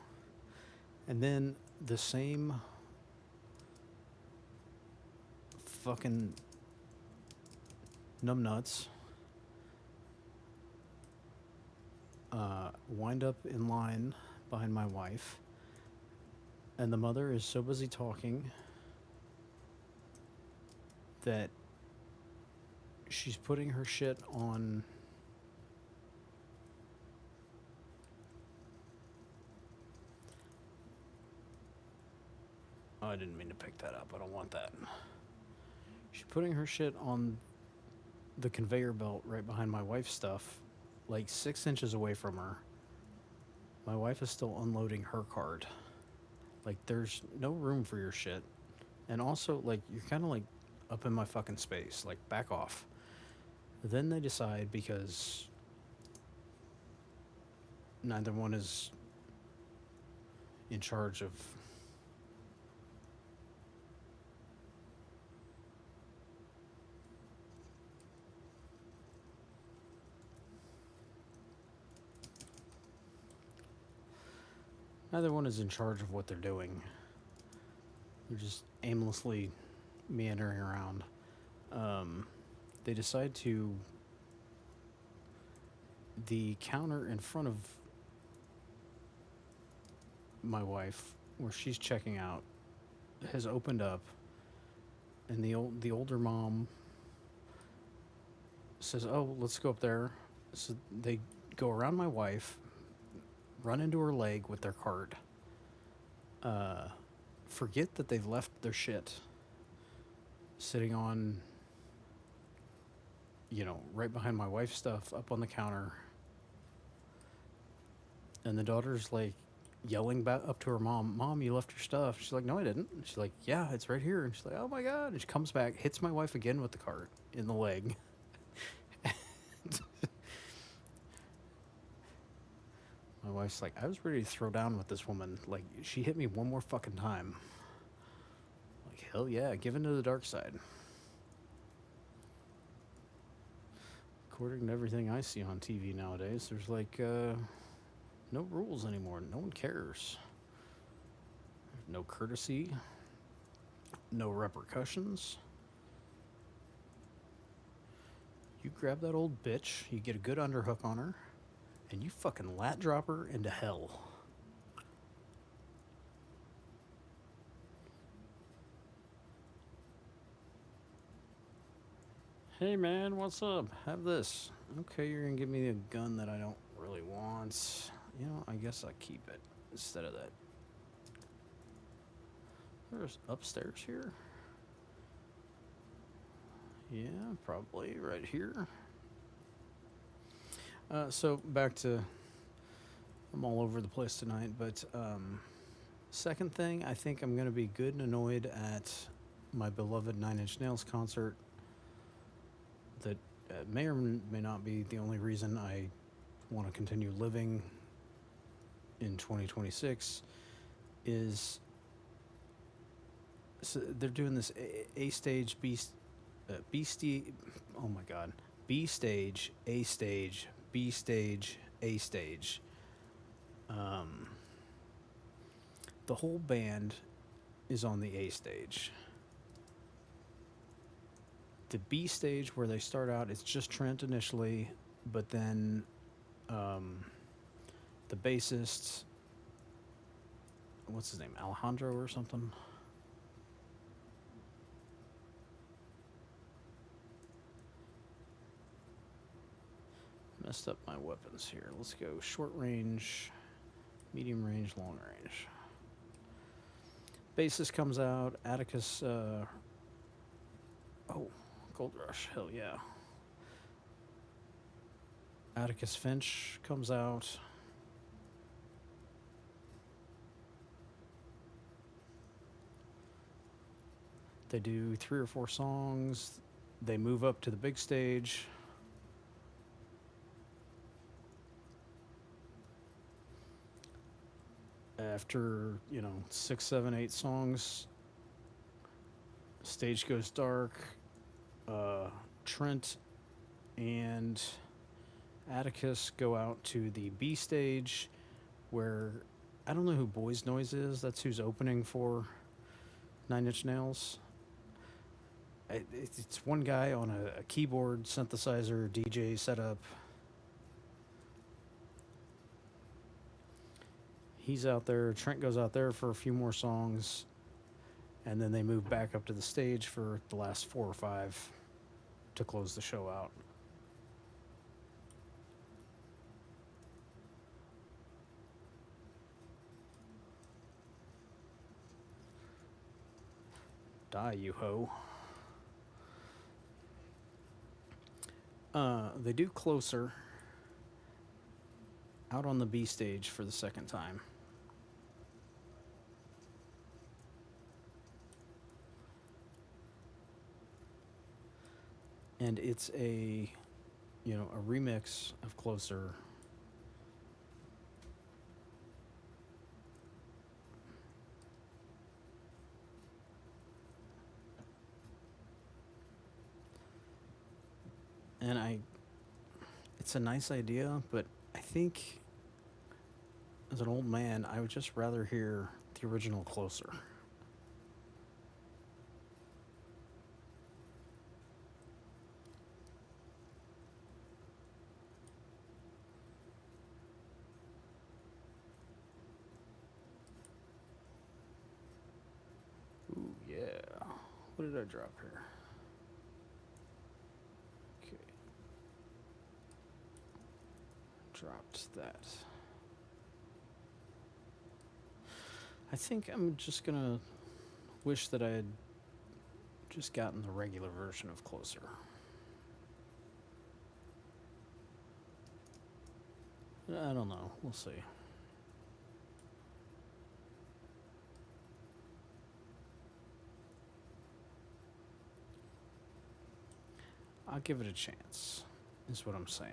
And then the same fucking numbnuts wind up in line behind my wife, and the mother is so busy talking that she's putting her shit on oh, I didn't mean to pick that up. I don't want that. She's putting her shit on the conveyor belt right behind my wife's stuff, like 6 inches away from her. My wife is still unloading her cart. Like, there's no room for your shit. And also, like, you're kind of like up in my fucking space. Like, back off. Then they decide, because neither one is in charge of what they're doing. They're just aimlessly meandering around. They decide to. The counter in front of my wife, where she's checking out, has opened up, and the older mom says, "Oh, let's go up there." So they go around my wife, run into her leg with their cart, forget that they've left their shit sitting on, right behind my wife's stuff up on the counter. And the daughter's like yelling back up to her mom, "Mom, you left your stuff." She's like, "No, I didn't." And she's like, "Yeah, it's right here." And she's like, "Oh my God." And she comes back, hits my wife again with the cart in the leg. My wife's like, "I was ready to throw down with this woman. Like, she hit me one more fucking time." Like, hell yeah, give in to the dark side. According to everything I see on TV nowadays, there's like no rules anymore. No one cares. No courtesy. No repercussions. You grab that old bitch, you get a good underhook on her, and you fucking lat drop her into hell. "Hey man, what's up? Have this." "Okay, you're gonna give me a gun that I don't really want. I guess I keep it instead of that." There's upstairs here? Yeah, probably right here. So back to, I'm all over the place tonight, but second thing, I think I'm going to be good and annoyed at my beloved Nine Inch Nails concert. That may or may not be the only reason I want to continue living in 2026 is, so they're doing this A stage, B stage, oh my God, B stage, A stage, B stage, A stage. the whole band is on the A stage. The B stage, where they start out, it's just Trent initially, but then the bassist, what's his name, Alejandro or something? Messed up my weapons here. Let's go short range, medium range, long range. Bassist comes out. Atticus. Gold Rush. Hell yeah. Atticus Finch comes out. They do 3 or 4 songs. They move up to the big stage. After, 6, 7, 8 songs, stage goes dark. Trent and Atticus go out to the B stage, where I don't know who Boys Noise is. That's who's opening for Nine Inch Nails. It's one guy on a keyboard, synthesizer, DJ setup. He's out there. Trent goes out there for a few more songs, and then they move back up to the stage for the last 4 or 5 to close the show out. Die, you ho. They do Closer out on the B stage for the second time. And it's a remix of Closer. And it's a nice idea, but I think as an old man, I would just rather hear the original Closer. Ooh, yeah. What did I drop here? Okay. Dropped that. I think I'm just gonna wish that I had just gotten the regular version of Closer. I don't know. We'll see. I'll give it a chance, is what I'm saying.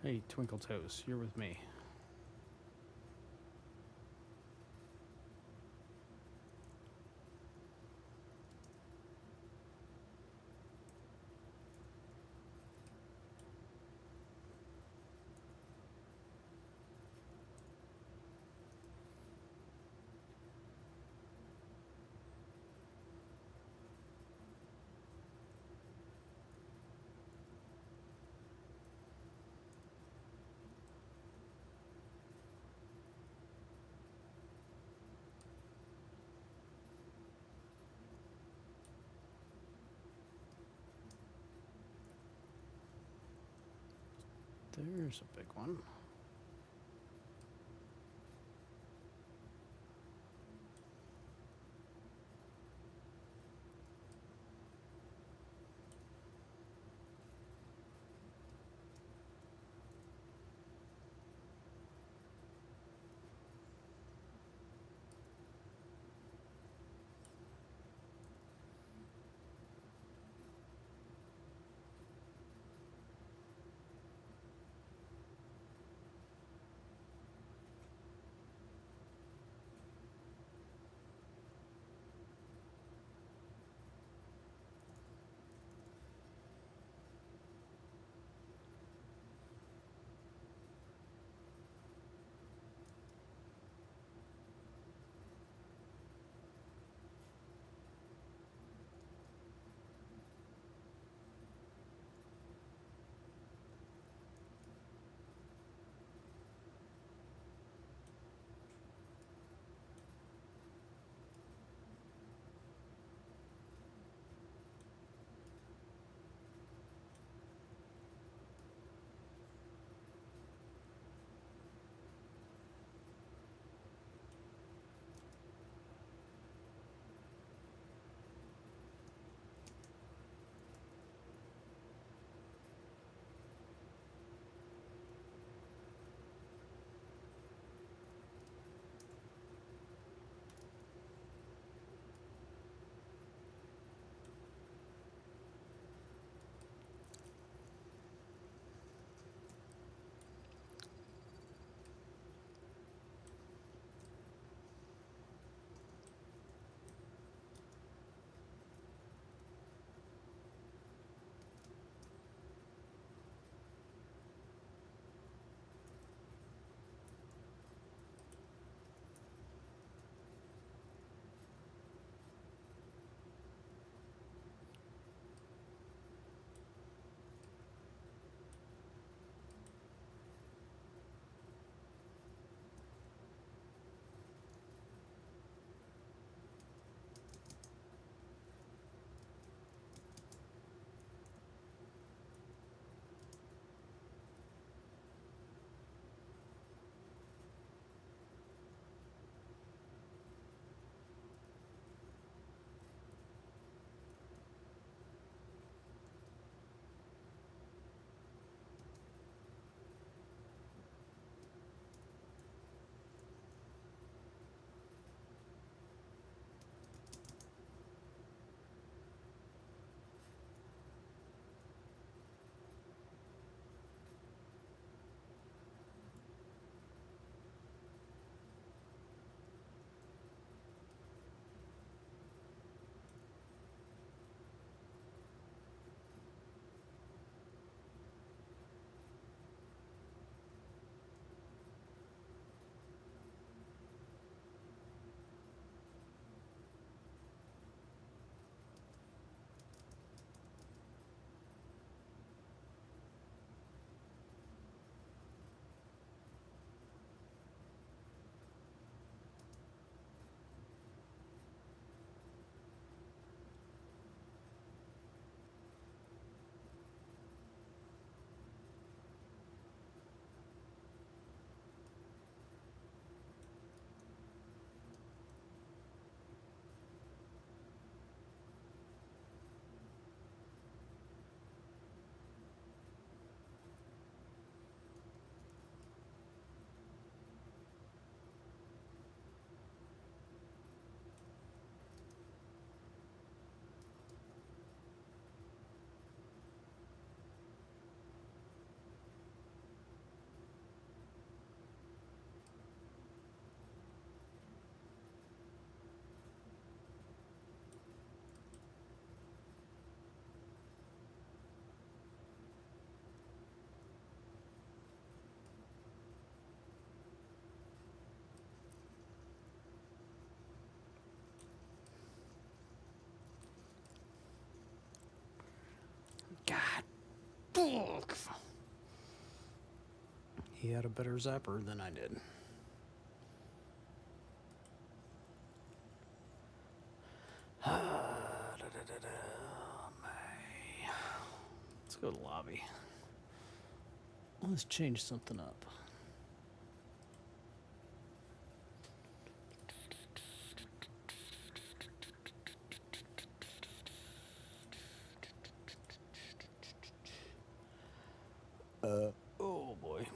Hey, Twinkle Toes, you're with me. There's a big one. He had a better zapper than I did. Let's go to lobby. Let's change something up. Oh boy.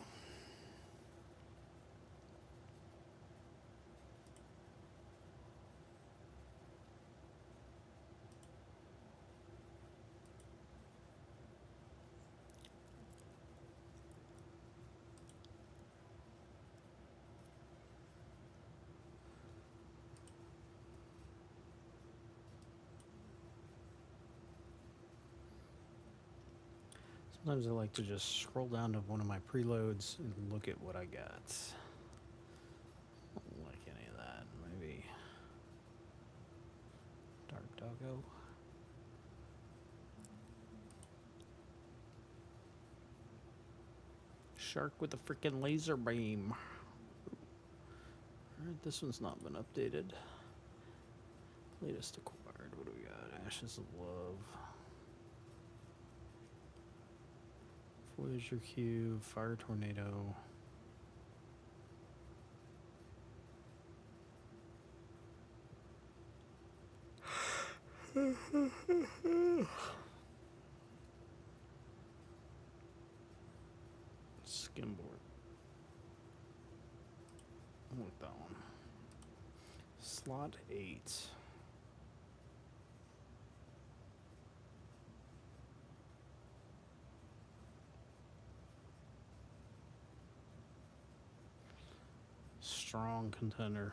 Sometimes I like to just scroll down to one of my preloads and look at what I got. I don't like any of that. Maybe Dark Doggo. Shark with a freaking laser beam. Alright, this one's not been updated. Latest acquired. What do we got? Ashes of Love. Voyager Cube. Fire Tornado. Skimboard. I want that one. Slot 8. Strong contender.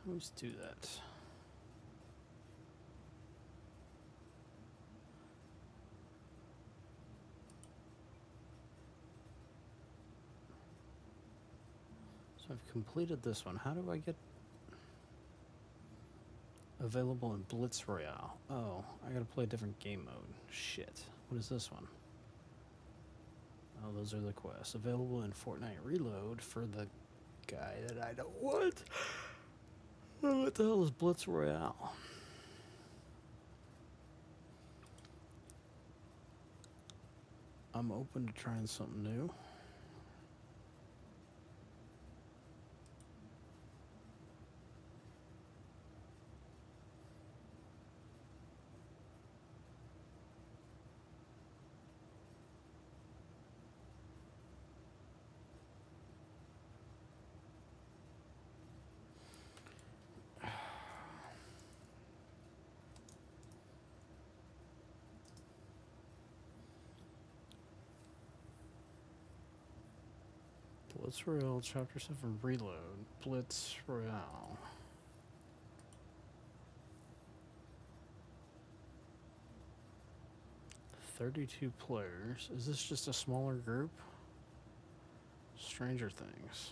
Let's do that. So I've completed this one. How do I get available in Blitz Royale? Oh, I gotta play a different game mode. Shit. What is this one? Oh, those are the quests. Available in Fortnite Reload for the guy that I don't want. Oh, what the hell is Blitz Royale? I'm open to trying something new. Blitz Royale, Chapter 7 Reload. Blitz Royale. $32 players. Is this just a smaller group? Stranger Things.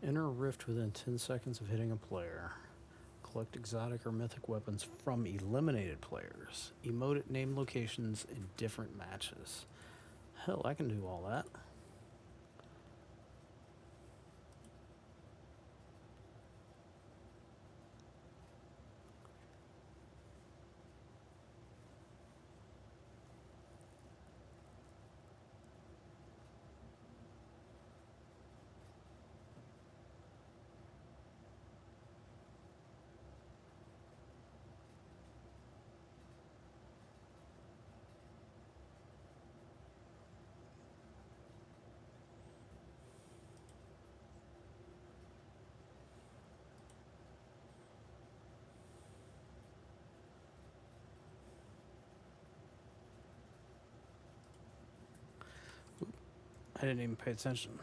Enter a rift within 10 seconds of hitting a player. Collect exotic or mythic weapons from eliminated players. Emote at named locations in different matches. Hell, I can do all that. I didn't even pay attention.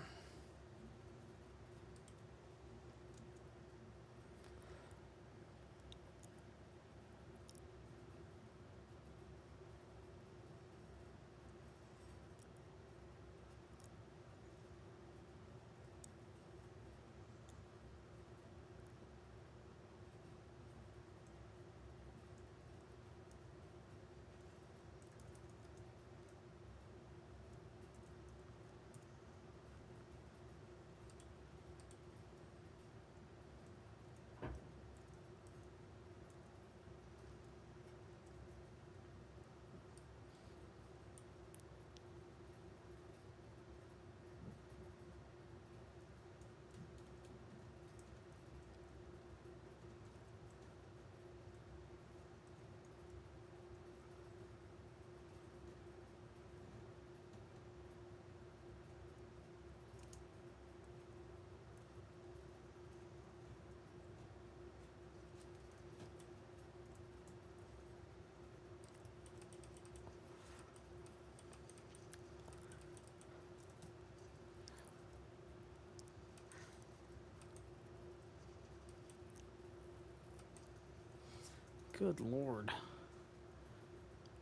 Good lord.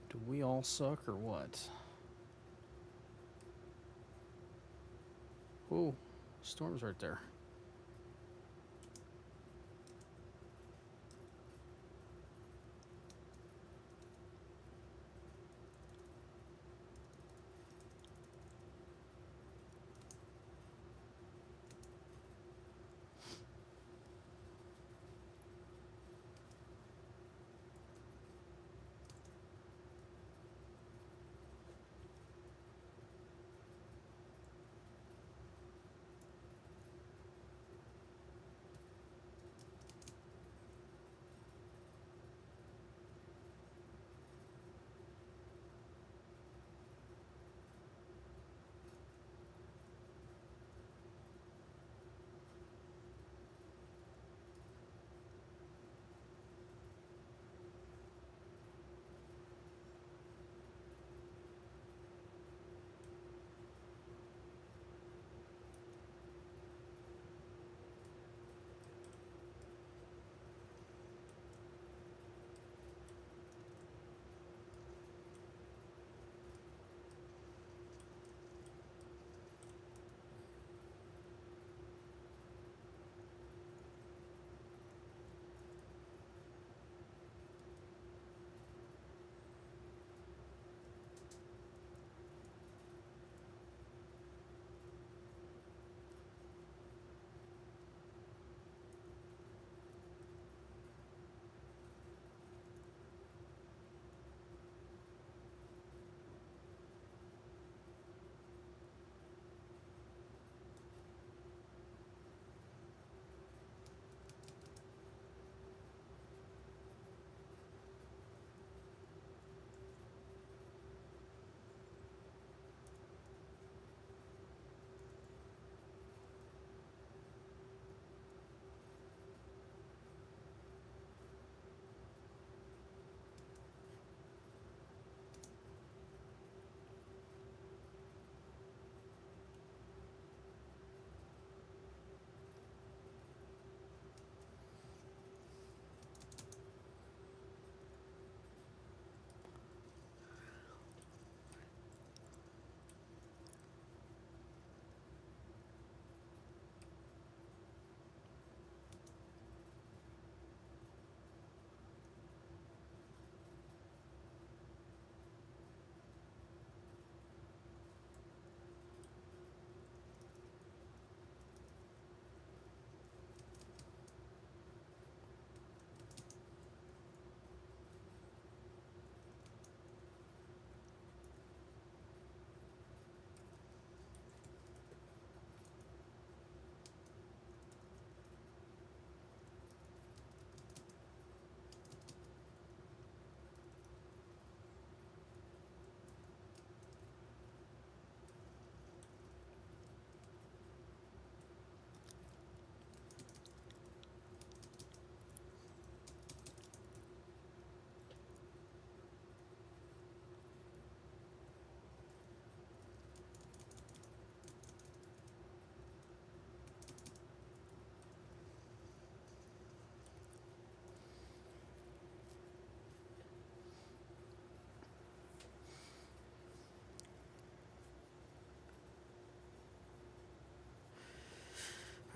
Do we all suck or what? Whoa, storm's right there.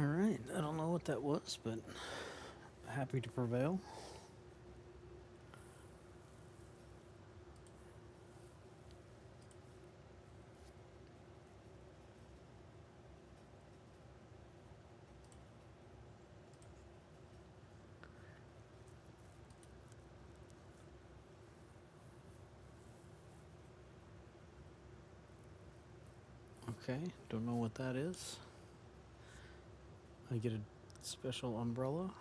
All right, I don't know what that was, but happy to prevail. Okay, don't know what that is. I get a special umbrella.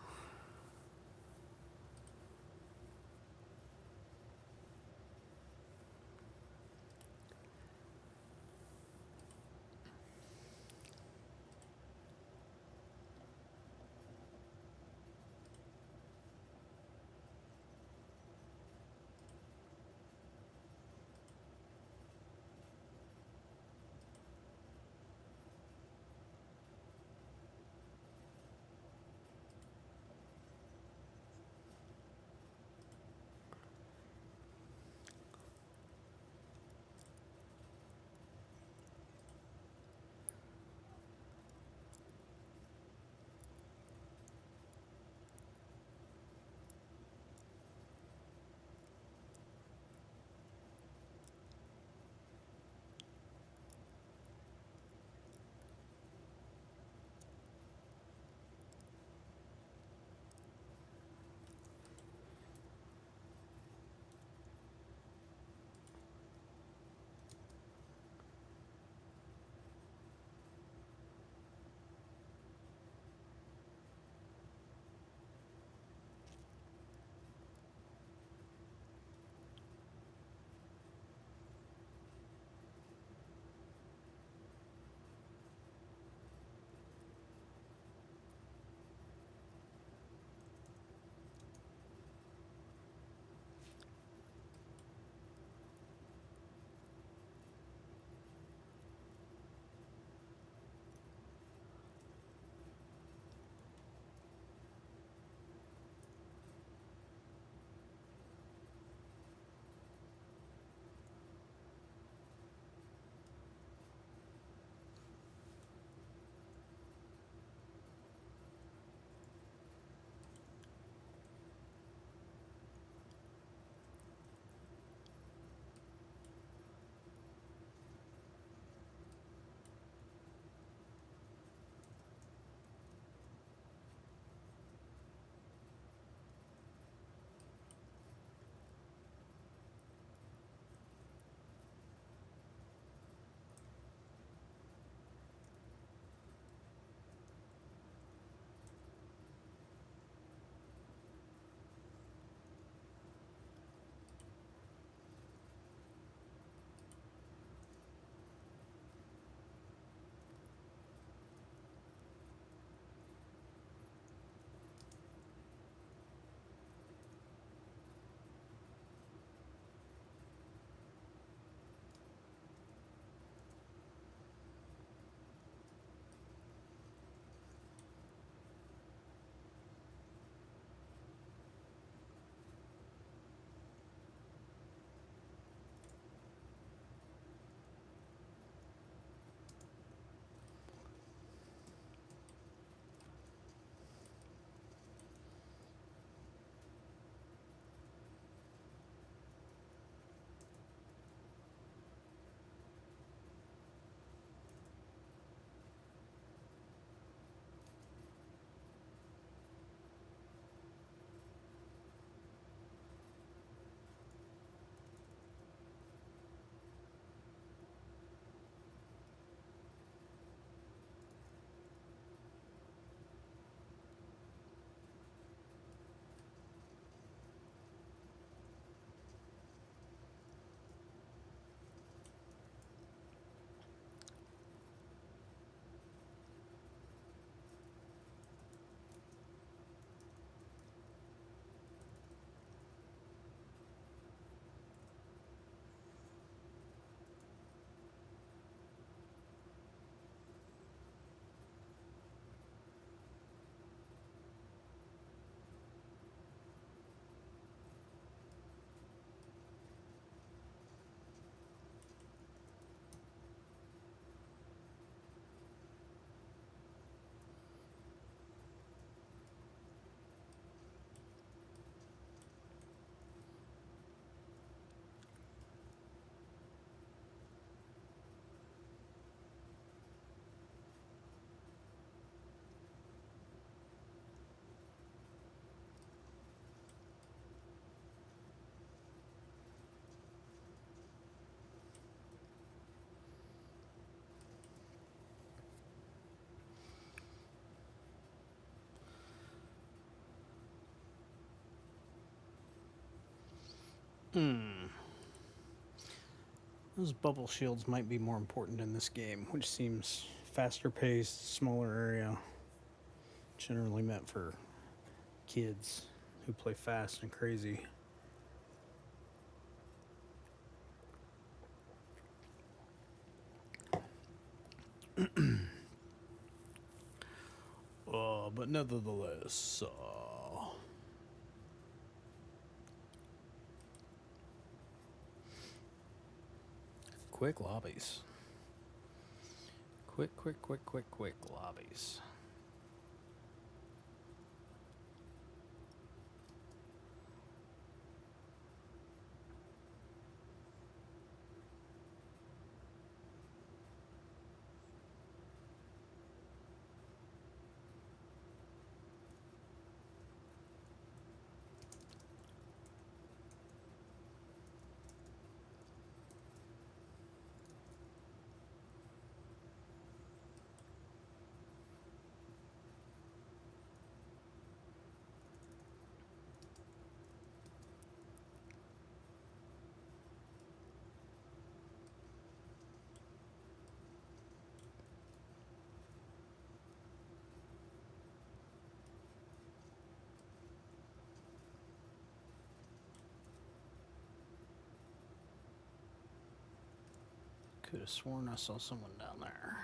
Those bubble shields might be more important in this game, which seems faster paced, smaller area, generally meant for kids who play fast and crazy. But nevertheless, quick lobbies. Quick lobbies. Could have sworn I saw someone down there.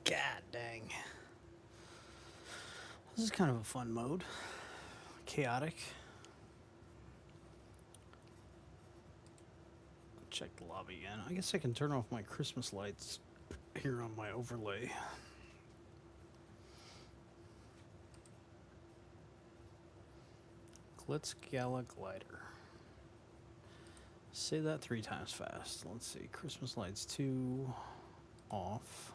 God dang. This is kind of a fun mode. Chaotic. Check the lobby again. I guess I can turn off my Christmas lights here on my overlay. Glitz Gala Glider. Say that 3 times fast. Let's see. Christmas lights 2 off.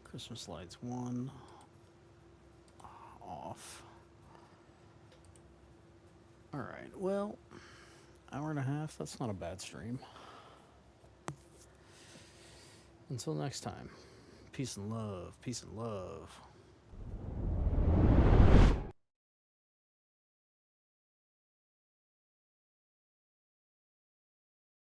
Christmas lights 1 off. Alright, well, hour and a half, that's not a bad stream. Until next time, peace and love, peace and love.